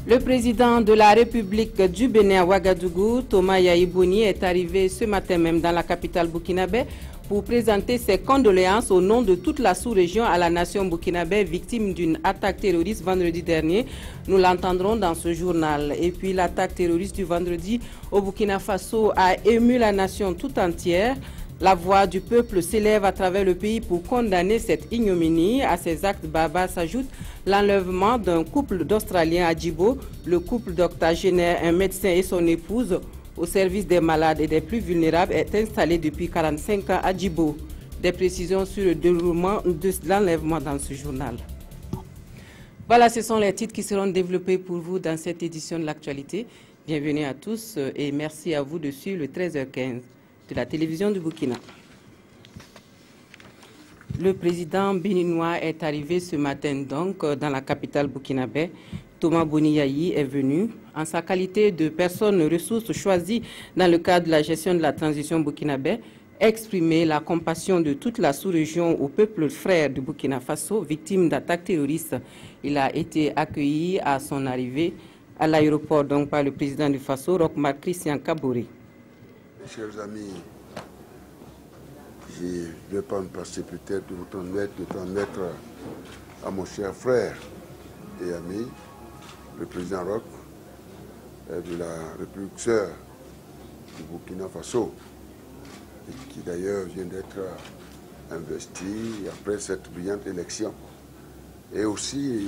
Le président de la République du Bénin à Ouagadougou, Thomas Yayi Boni, est arrivé ce matin même dans la capitale burkinabé pour présenter ses condoléances au nom de toute la sous-région à la nation burkinabé victime d'une attaque terroriste vendredi dernier. Nous l'entendrons dans ce journal. Et puis l'attaque terroriste du vendredi au Burkina Faso a ému la nation tout entière. La voix du peuple s'élève à travers le pays pour condamner cette ignominie. À ces actes barbares s'ajoute l'enlèvement d'un couple d'Australiens à Djibo. Le couple d'octogénaires, un médecin et son épouse, au service des malades et des plus vulnérables, est installé depuis 45 ans à Djibo. Des précisions sur le déroulement de l'enlèvement dans ce journal. Voilà, ce sont les titres qui seront développés pour vous dans cette édition de l'actualité. Bienvenue à tous et merci à vous de suivre le 13h15 de la télévision du Burkina. Le président béninois est arrivé ce matin donc dans la capitale burkinabé. Thomas Boni Yayi est venu en sa qualité de personne ressource choisie dans le cadre de la gestion de la transition burkinabé, exprimer la compassion de toute la sous-région au peuple frère du Burkina Faso, victime d'attaques terroristes. Il a été accueilli à son arrivée à l'aéroport donc par le président du Faso, Roch-Marc Christian Kaboré. Chers amis, je ne vais pas me passer peut-être de vous transmettre à mon cher frère et ami, le président Roch de la République sœur du Burkina Faso, qui d'ailleurs vient d'être investi après cette brillante élection. Et aussi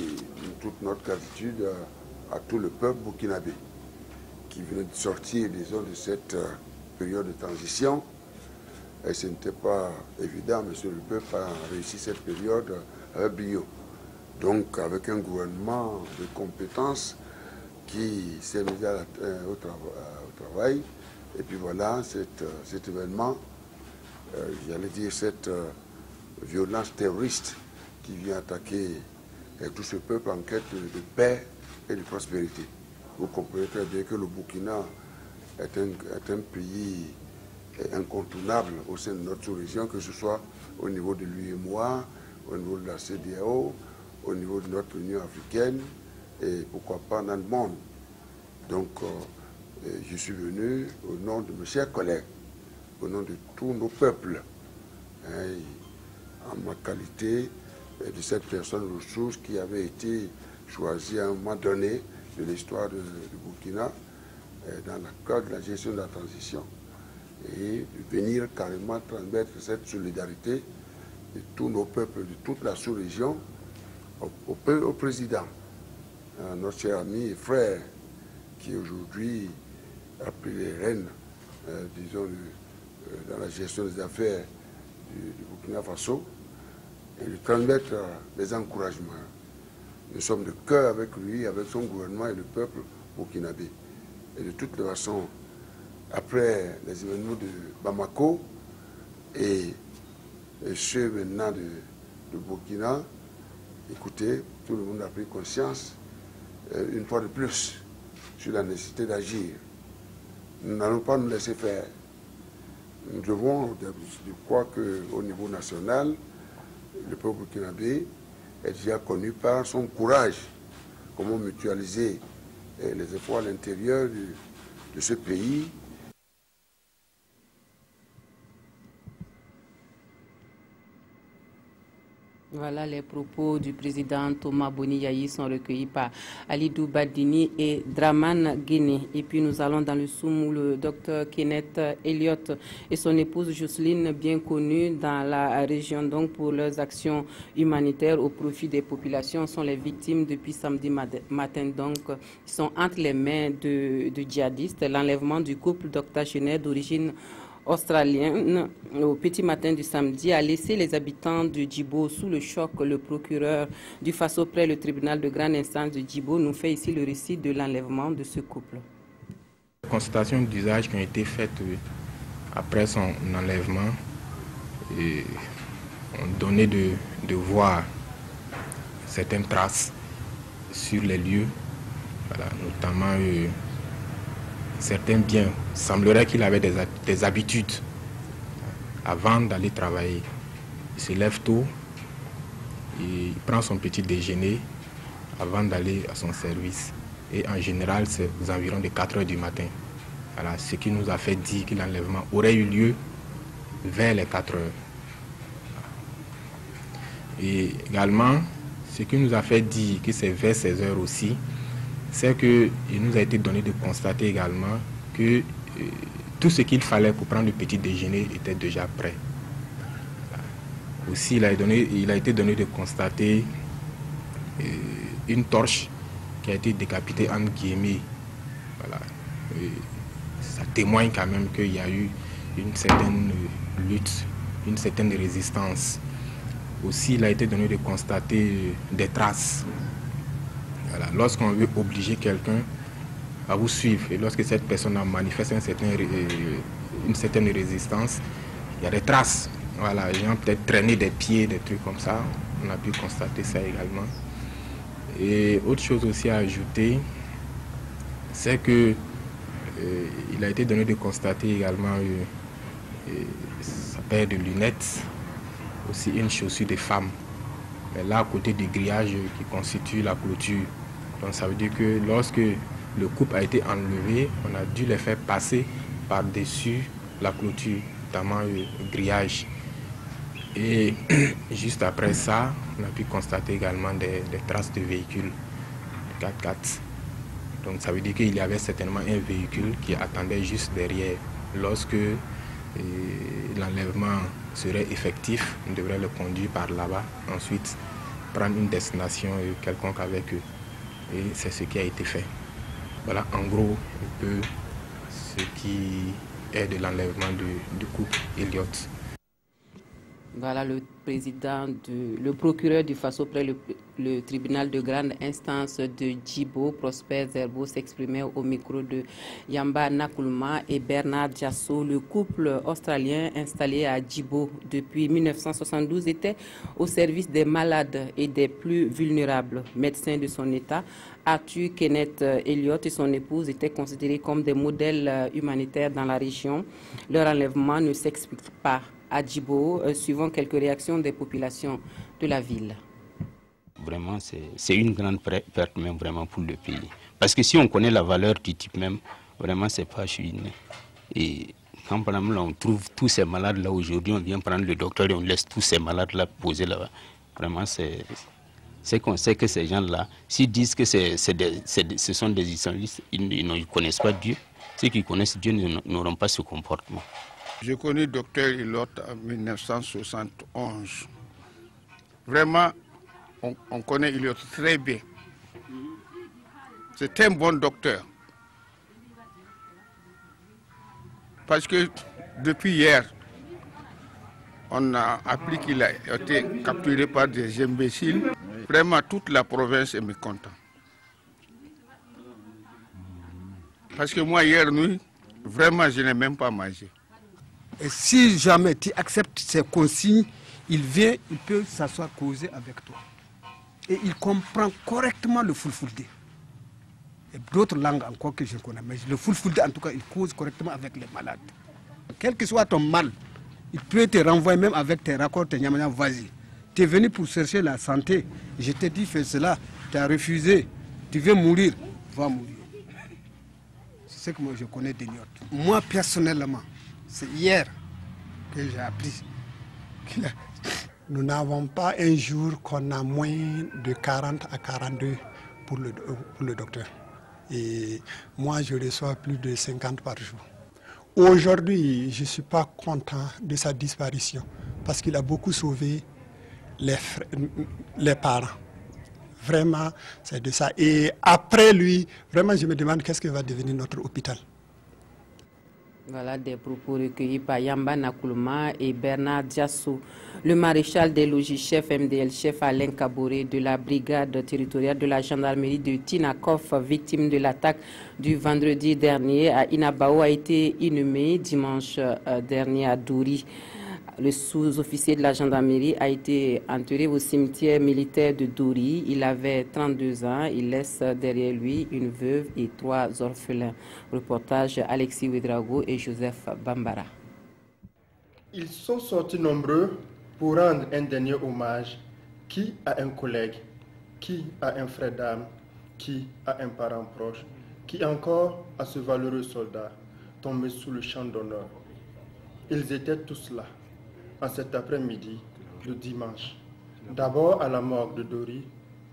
toute notre gratitude à tout le peuple burkinabé qui venait de sortir, disons, de cette période de transition. Et ce n'était pas évident, mais le peuple a réussi cette période avec brio. Donc avec un gouvernement de compétences qui s'est mis au travail. Et puis voilà, cet événement, j'allais dire cette violence terroriste qui vient attaquer tout ce peuple en quête de paix et de prospérité. Vous comprenez très bien que le Burkina est un pays incontournable au sein de notre sous-région, que ce soit au niveau de l'UEMOA, au niveau de la CEDEAO, au niveau de notre Union africaine et pourquoi pas dans le monde. Donc je suis venu au nom de mes chers collègues, au nom de tous nos peuples, en ma qualité de cette personne ressource qui avait été choisie à un moment donné de l'histoire du Burkina dans le cadre de la gestion de la transition et de venir carrément transmettre cette solidarité de tous nos peuples, de toute la sous-région au président, notre cher ami et frère qui aujourd'hui a pris les rênes, disons, dans la gestion des affaires du Burkina Faso et lui transmettre des encouragements. Nous sommes de cœur avec lui, avec son gouvernement et le peuple burkinabé. Et de toute façon, après les événements de Bamako et ceux maintenant de Burkina, écoutez, tout le monde a pris conscience, une fois de plus, sur la nécessité d'agir. Nous n'allons pas nous laisser faire. Nous devons, je crois qu'au niveau national, le peuple burkinabé est déjà connu par son courage, comment mutualiser les efforts à l'intérieur de ce pays. Voilà, les propos du président Thomas Boni Yayi sont recueillis par Alidou Badini et Draman Guéné. Et puis nous allons dans le Soum où le docteur Kenneth Elliott et son épouse Jocelyne, bien connus dans la région donc pour leurs actions humanitaires au profit des populations, sont les victimes depuis samedi matin. Donc, ils sont entre les mains de djihadistes. L'enlèvement du couple d'octogénaires d'origine australienne au petit matin du samedi a laissé les habitants de Djibo sous le choc. Le procureur du Faso près le tribunal de grande instance de Djibo nous fait ici le récit de l'enlèvement de ce couple. Les constatations d'usage qui ont été faites après son enlèvement ont donné de voir certaines traces sur les lieux, voilà, notamment certains biens. Il semblerait qu'il avait des habitudes avant d'aller travailler. Il se lève tôt, il prend son petit déjeuner avant d'aller à son service. Et en général, c'est aux environs de 4 heures du matin. Voilà, ce qui nous a fait dire que l'enlèvement aurait eu lieu vers les 4 heures. Et également, ce qui nous a fait dire que c'est vers 16 heures aussi, c'est qu'il nous a été donné de constater également que tout ce qu'il fallait pour prendre le petit déjeuner était déjà prêt. Aussi, il a été donné de constater une torche qui a été décapitée entre guillemets. Voilà. Ça témoigne quand même qu'il y a eu une certaine lutte, une certaine résistance. Aussi, il a été donné de constater des traces. Voilà. Lorsqu'on veut obliger quelqu'un à vous suivre et lorsque cette personne a manifesté une certaine résistance, il y a des traces. Voilà, les gens peut-être traîner des pieds, des trucs comme ça. On a pu constater ça également. Et autre chose aussi à ajouter, c'est que il a été donné de constater également sa paire de lunettes, aussi une chaussure de femme. Mais là, à côté du grillage qui constitue la clôture. Donc ça veut dire que lorsque le couple a été enlevé, on a dû les faire passer par-dessus la clôture, notamment le grillage. Et juste après ça, on a pu constater également des traces de véhicules 4x4. Donc ça veut dire qu'il y avait certainement un véhicule qui attendait juste derrière. Lorsque l'enlèvement serait effectif, on devrait le conduire par là-bas, ensuite prendre une destination quelconque avec eux. Et c'est ce qui a été fait. Voilà en gros un peu ce qui est de l'enlèvement du couple Elliott. Voilà le procureur du Faso près le tribunal de grande instance de Djibo, Prosper Zerbo, s'exprimait au micro de Yamba Nakulma et Bernard Diasso. Le couple australien installé à Djibo depuis 1972 était au service des malades et des plus vulnérables. Médecin de son état, Arthur Kenneth Elliott et son épouse étaient considérés comme des modèles humanitaires dans la région. Leur enlèvement ne s'explique pas à Djibo, suivant quelques réactions des populations de la ville. Vraiment, c'est une grande perte même vraiment pour le pays. Parce que si on connaît la valeur du type même, vraiment c'est pas chouiné. Et quand par exemple on trouve tous ces malades là aujourd'hui, on vient prendre le docteur et on laisse tous ces malades là poser là-bas. Vraiment c'est qu'on sait que ces gens là, s'ils disent que ce sont des islamistes, ils ne connaissent pas Dieu. Ceux qui connaissent Dieu n'auront pas ce comportement. J'ai connu le docteur Elliott en 1971. Vraiment, on connaît Elliott très bien. C'est un bon docteur. Parce que depuis hier, on a appris qu'il a été capturé par des imbéciles. Vraiment, toute la province est mécontente. Parce que moi, hier nuit, vraiment, je n'ai même pas mangé. Et si jamais tu acceptes ces consignes, il vient, il peut s'asseoir, causer avec toi. Et il comprend correctement le Fulfulde. Et d'autres langues encore que je connais. Mais le Fulfulde, en tout cas, il cause correctement avec les malades. Quel que soit ton mal, il peut te renvoyer même avec tes raccords, tes nyamanya, vas-y. Tu es venu pour chercher la santé. Je t'ai dit, fais cela. Tu as refusé. Tu veux mourir. Va mourir. C'est ce que moi je connais d'Elliott. Moi, personnellement, c'est hier que j'ai appris qu'il a... Nous n'avons pas un jour qu'on a moins de 40 à 42 pour le docteur. Et moi, je reçois plus de 50 par jour. Aujourd'hui, je ne suis pas content de sa disparition parce qu'il a beaucoup sauvé les parents. Vraiment, c'est de ça. Et après lui, vraiment, je me demande qu'est-ce que va devenir notre hôpital. Voilà des propos recueillis par Yamba Nakulma et Bernard Diasso. Le maréchal des logis chef MDL chef Alain Kaboré de la brigade territoriale de la gendarmerie de Tinakov, victime de l'attaque du vendredi dernier à Inabao, a été inhumé dimanche dernier à Douri. Le sous-officier de la gendarmerie a été enterré au cimetière militaire de Douri. Il avait 32 ans. Il laisse derrière lui une veuve et 3 orphelins. Reportage Alexis Ouedraogo et Joseph Bambara. Ils sont sortis nombreux pour rendre un dernier hommage. Qui a un collègue, qui a un frère d'âme, qui a un parent proche, qui encore a ce valeureux soldat tombé sous le champ d'honneur. Ils étaient tous là, en cet après-midi de dimanche. D'abord à la morgue de Dori,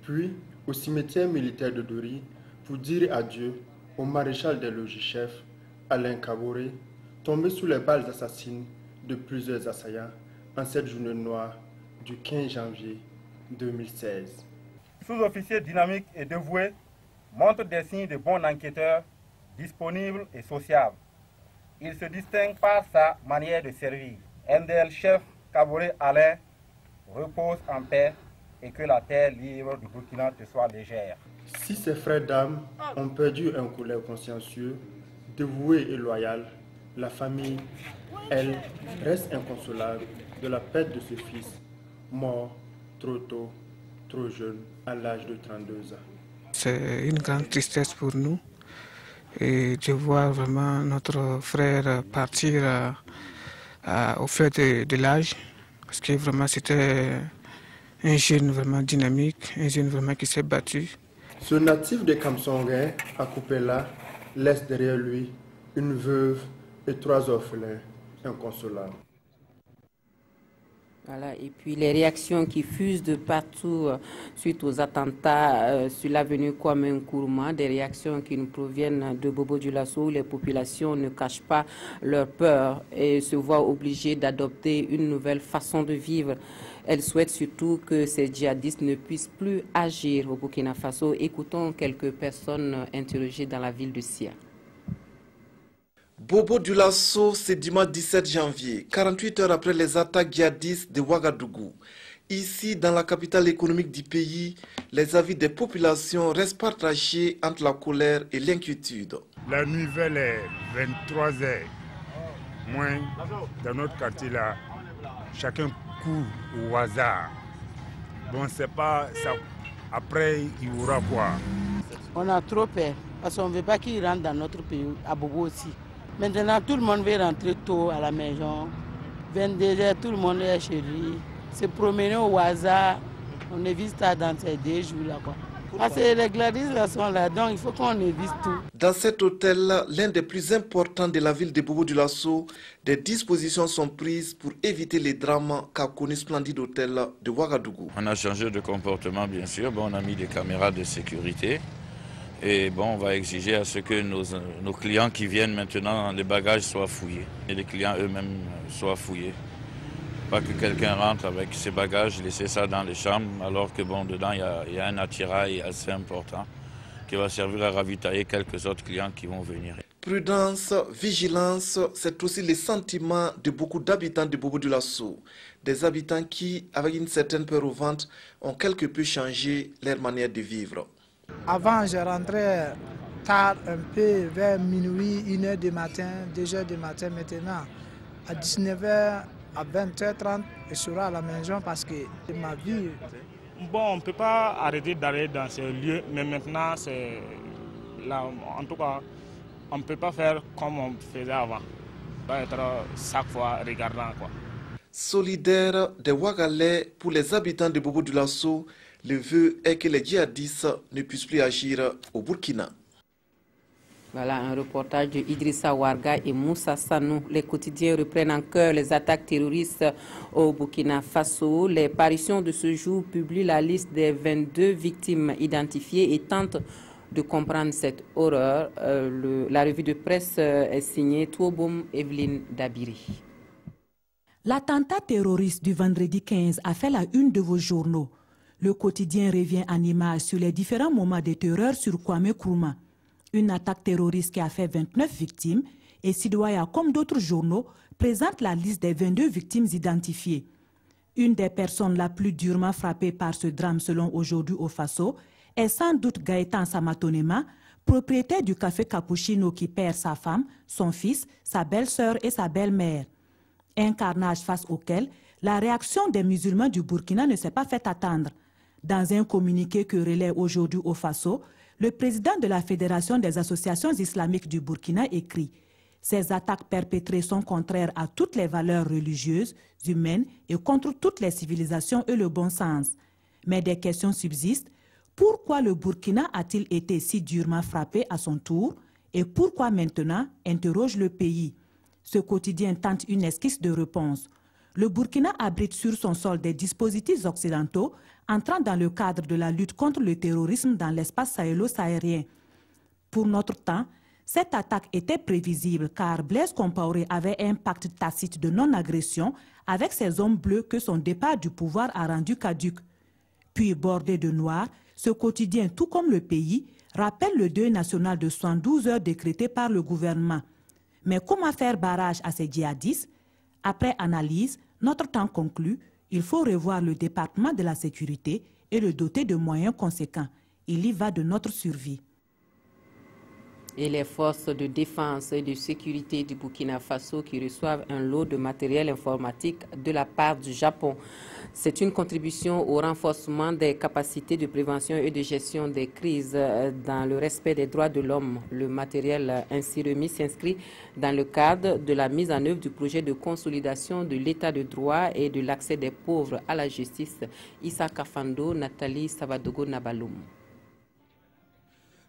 puis au cimetière militaire de Dori, pour dire adieu au maréchal des logis-chefs, Alain Kaboré, tombé sous les balles assassines de plusieurs assaillants en cette journée noire du 15 janvier 2016. Sous-officier dynamique et dévoué, montre des signes de bon enquêteur, disponible et sociable. Il se distingue par sa manière de servir. MDL chef Kaboré Alain repose en paix et que la terre libre du Burkina te soit légère. Si ces frères d'âmes ont perdu un collègue consciencieux, dévoué et loyal, la famille, elle, reste inconsolable de la perte de ce fils, mort trop tôt, trop jeune, à l'âge de 32 ans. C'est une grande tristesse pour nous et de voir vraiment notre frère partir au fait de l'âge, parce que vraiment c'était un jeune vraiment dynamique, un jeune vraiment qui s'est battu. Ce natif de Kamsongé, à Koupela, laisse derrière lui une veuve et 3 orphelins inconsolables. Voilà, et puis les réactions qui fusent de partout suite aux attentats sur l'avenue Kwame Nkrumah, des réactions qui nous proviennent de Bobo Dioulasso, où les populations ne cachent pas leur peur et se voient obligées d'adopter une nouvelle façon de vivre. Elles souhaitent surtout que ces djihadistes ne puissent plus agir au Burkina Faso. Écoutons quelques personnes interrogées dans la ville de Sia. Bobo Dioulasso, c'est dimanche 17 janvier, 48 heures après les attaques djihadistes de Ouagadougou. Ici, dans la capitale économique du pays, les avis des populations restent partagés entre la colère et l'inquiétude. La nuit vers les 23h, moins dans notre quartier là, chacun court au hasard. Bon, c'est pas ça. Après, il y aura quoi? On a trop peur, parce qu'on ne veut pas qu'ils rentrent dans notre pays, à Bobo aussi. Maintenant, tout le monde veut rentrer tôt à la maison. 22h, tout le monde est chez lui. Se promener au hasard, on évite ça dans ces 2 jours-là. Parce que les gladys là sont là, donc il faut qu'on évite tout. Dans cet hôtel, l'un des plus importants de la ville de Bobo Dioulasso, des dispositions sont prises pour éviter les drames qu'a connu Splendide Hôtel de Ouagadougou. On a changé de comportement, bien sûr. Bon, on a mis des caméras de sécurité. Et bon, on va exiger à ce que nos clients qui viennent maintenant, les bagages soient fouillés. Et les clients eux-mêmes soient fouillés. Pas que quelqu'un rentre avec ses bagages, laisser ça dans les chambres, alors que bon, dedans, il y a un attirail assez important qui va servir à ravitailler quelques autres clients qui vont venir. Prudence, vigilance, c'est aussi le sentiment de beaucoup d'habitants de Bobo Dioulasso. Des habitants qui, avec une certaine peur au ventre, ont quelque peu changé leur manière de vivre. Avant, je rentrais tard un peu, vers minuit, 1h du matin, 2h du matin. Maintenant, à 19h, à 20h30, je serai à la maison parce que c'est ma vie. Bon, on ne peut pas arrêter d'aller dans ces lieux, mais maintenant, c'est là, en tout cas, on ne peut pas faire comme on faisait avant. On va être chaque fois regardant, quoi. Solidaire des Ouagalais pour les habitants de Bobo Dioulasso, le vœu est que les djihadistes ne puissent plus agir au Burkina. Voilà un reportage de Idrissa Ouarga et Moussa Sanou. Les quotidiens reprennent en cœur les attaques terroristes au Burkina Faso. Les parutions de ce jour publient la liste des 22 victimes identifiées et tentent de comprendre cette horreur. La revue de presse est signée Touoboum Evelyne Dabiri. L'attentat terroriste du vendredi 15 a fait la une de vos journaux. Le quotidien revient en images sur les différents moments de terreur sur Kwame Nkrumah. Une attaque terroriste qui a fait 29 victimes et Sidoaya, comme d'autres journaux, présente la liste des 22 victimes identifiées. Une des personnes la plus durement frappées par ce drame selon Aujourd'hui au Faso est sans doute Gaëtan Samatonema, propriétaire du café Cappuccino qui perd sa femme, son fils, sa belle-sœur et sa belle-mère. Un carnage face auquel la réaction des musulmans du Burkina ne s'est pas fait attendre. Dans un communiqué que relaie Aujourd'hui au Faso, le président de la Fédération des associations islamiques du Burkina écrit « Ces attaques perpétrées sont contraires à toutes les valeurs religieuses, humaines et contre toutes les civilisations et le bon sens. Mais des questions subsistent. Pourquoi le Burkina a-t-il été si durement frappé à son tour et pourquoi maintenant, interroge le pays. Ce quotidien tente une esquisse de réponse. Le Burkina abrite sur son sol des dispositifs occidentaux entrant dans le cadre de la lutte contre le terrorisme dans l'espace sahélo-sahérien. Pour notre temps, cette attaque était prévisible car Blaise Compaoré avait un pacte tacite de non-agression avec ces hommes bleus que son départ du pouvoir a rendu caduque. Puis bordé de noir, ce quotidien, tout comme le pays, rappelle le deuil national de 72 heures décrété par le gouvernement. Mais comment faire barrage à ces djihadistes? Après analyse, notre temps conclut, il faut revoir le département de la sécurité et le doter de moyens conséquents. Il y va de notre survie. Et les forces de défense et de sécurité du Burkina Faso qui reçoivent un lot de matériel informatique de la part du Japon. C'est une contribution au renforcement des capacités de prévention et de gestion des crises dans le respect des droits de l'homme. Le matériel ainsi remis s'inscrit dans le cadre de la mise en œuvre du projet de consolidation de l'état de droit et de l'accès des pauvres à la justice. Issa Kafando, Nathalie Savadogo-Nabaloum.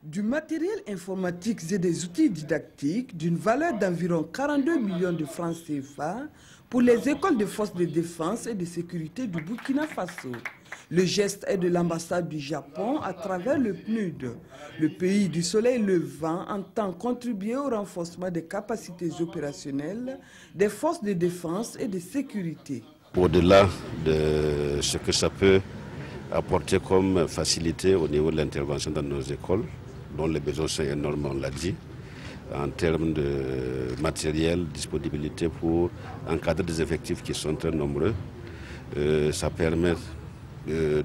Du matériel informatique et des outils didactiques d'une valeur d'environ 42 millions de francs CFA pour les écoles de forces de défense et de sécurité du Burkina Faso. Le geste est de l'ambassade du Japon à travers le PNUD. Le pays du soleil levant entend contribuer au renforcement des capacités opérationnelles des forces de défense et de sécurité. Au-delà de ce que ça peut apporter comme facilité au niveau de l'intervention dans nos écoles, dont les besoins sont énormes, on l'a dit, en termes de matériel, disponibilité pour encadrer des effectifs qui sont très nombreux. Ça permet de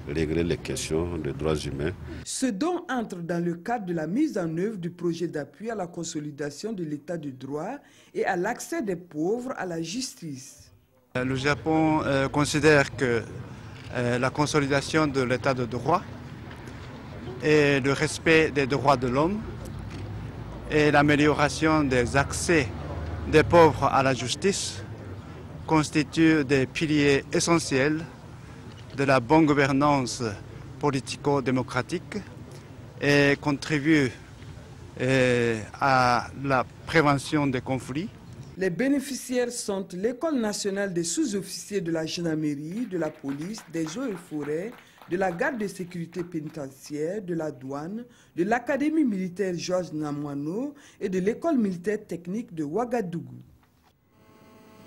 régler les questions de droits humains. Ce don entre dans le cadre de la mise en œuvre du projet d'appui à la consolidation de l'état de droit et à l'accès des pauvres à la justice. Le Japon considère que la consolidation de l'état de droit et le respect des droits de l'homme et l'amélioration des accès des pauvres à la justice constituent des piliers essentiels de la bonne gouvernance politico-démocratique et contribuent à la prévention des conflits. Les bénéficiaires sont l'École nationale des sous-officiers de la gendarmerie, de la police, des eaux et forêts, de la garde de sécurité pénitentiaire, de la douane, de l'Académie militaire Georges Namoiano et de l'École militaire technique de Ouagadougou.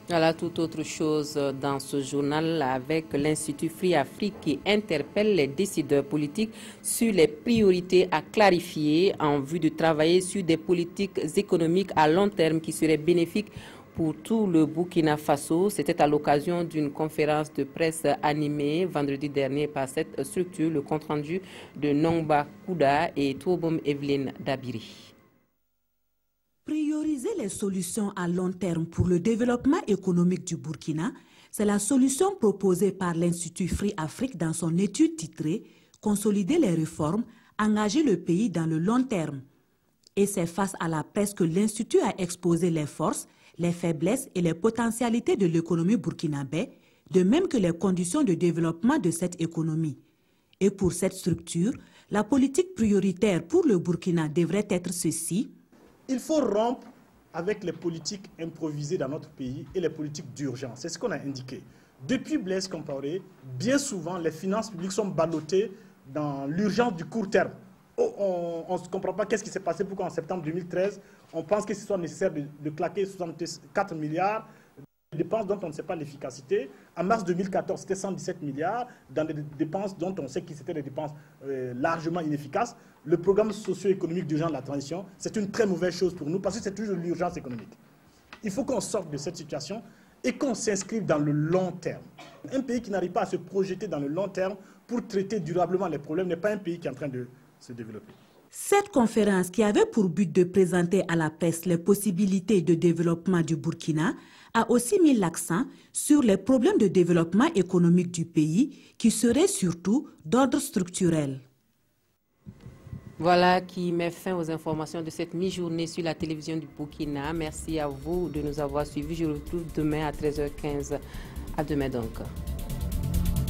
Voilà, toute autre chose dans ce journal avec l'Institut Free Afrique qui interpelle les décideurs politiques sur les priorités à clarifier en vue de travailler sur des politiques économiques à long terme qui seraient bénéfiques pour tout le Burkina Faso. C'était à l'occasion d'une conférence de presse animée vendredi dernier par cette structure, le compte-rendu de Nongba Kouda et Toubom Evelyne Dabiri. Prioriser les solutions à long terme pour le développement économique du Burkina, c'est la solution proposée par l'Institut Free Afrique dans son étude titrée « Consolider les réformes, engager le pays dans le long terme ». Et c'est face à la presse que l'Institut a exposé les forces, les faiblesses et les potentialités de l'économie burkinabé, de même que les conditions de développement de cette économie. Et pour cette structure, la politique prioritaire pour le Burkina devrait être ceci. Il faut rompre avec les politiques improvisées dans notre pays et les politiques d'urgence. C'est ce qu'on a indiqué. Depuis Blaise Compaoré, bien souvent, les finances publiques sont ballottées dans l'urgence du court terme. On ne comprend pas qu'est-ce qui s'est passé, pourquoi en septembre 2013, on pense que ce soit nécessaire de claquer 64 milliards de dépenses dont on ne sait pas l'efficacité. En mars 2014, c'était 117 milliards dans des dépenses dont on sait que c'était des dépenses largement inefficaces. Le programme socio-économique d'urgence de la transition, c'est une très mauvaise chose pour nous parce que c'est toujours l'urgence économique. Il faut qu'on sorte de cette situation et qu'on s'inscrive dans le long terme. Un pays qui n'arrive pas à se projeter dans le long terme pour traiter durablement les problèmes n'est pas un pays qui est en train de se développer. Cette conférence, qui avait pour but de présenter à la presse les possibilités de développement du Burkina, a aussi mis l'accent sur les problèmes de développement économique du pays qui seraient surtout d'ordre structurel. Voilà qui met fin aux informations de cette mi-journée sur la télévision du Burkina. Merci à vous de nous avoir suivis. Je vous retrouve demain à 13h15. À demain donc.